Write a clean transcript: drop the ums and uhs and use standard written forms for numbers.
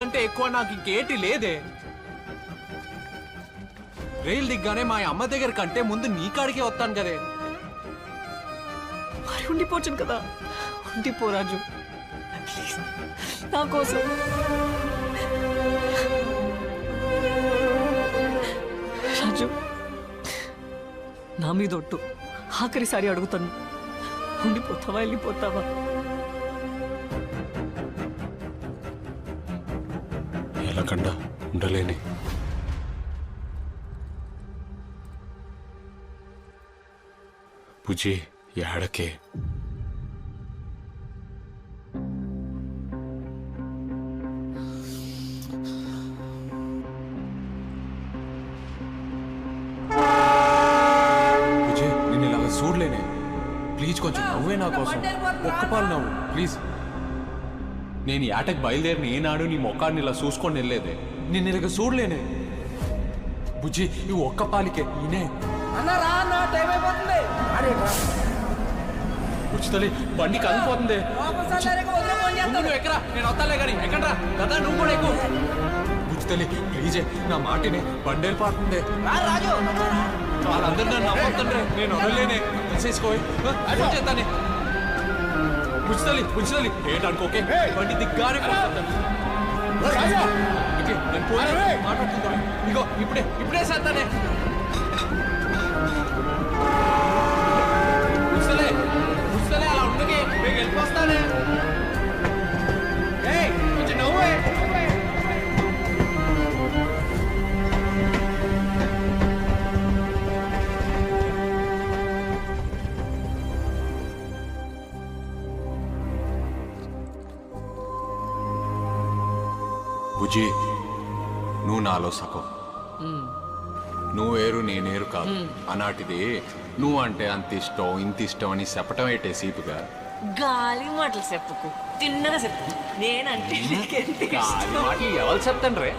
అంటే ఎక్కువ నాకు ఇంకేటి లేదే. రైలు దిగ్గానే మా అమ్మ దగ్గర కంటే ముందు నీ కాడికే వస్తాను కదే. మరి ఉండిపోవచ్చును కదా, ఉండిపో రాజు ప్లీజ్ నా కోసం. రాజు నా మీద ఒట్టు, ఆఖరిసారి అడుగుతాను, ఉండిపోతావా వెళ్ళిపోతావా? ఎలాకండా ఉండలేని. పుజి ఏడకే పుజి నేను ఇలాగ చూడలేనే. ప్లీజ్ కొంచెం నవ్వే నా కోసం, ఒక్క పాలు నవ్వు ప్లీజ్. నేను ఏటకు బయలుదేరిన ఏనాడు నీ మొక్కాన్ని ఇలా చూసుకొని వెళ్ళలేదే. నేను ఇలాగ చూడలేనే. బుజ్జి ఈ ఒక్క పాలికే ఈయనే. ఉచితలే బండి కలిపోతుంది. నువ్వు ఎక్కరా, నేను వస్తాలే కానీ ఎక్కడరా కదా, నువ్వు కూడా ఎక్కువ. ఉచితలే ప్లీజే నా మాటిని, బండి వెళ్ళిపోతుంది. వాళ్ళందరూ నన్ను నమ్మొద్దండ్రే, నేను వదలలేనే. తీసేసుకోయి చేస్తానే. ఉచితలి ఏంటనుకోకే, బండి దిగ్గానే నేను పోయి మాట్లాడుతుందా. ఇగో ఇప్పుడే చేస్తానే. ఉచితలే అలా ఉండకే, నేను వెళ్ళిపోస్తానే. కొంచెం నవ్వే. బుజ్జి నువ్వు నాలో సగం. నువ్వు వేరు నేనేరు కాదు. అనాటిది నువ్వు అంటే అంత ఇష్టం ఇంత ఇష్టం అని చెప్పటం ఏంటే సీపుగా. గాలి మాటలు చెప్పుకు, తిన్నగా చెప్పు. నేనంటే గాలి మాటలు ఎవరు చెప్తాను రే.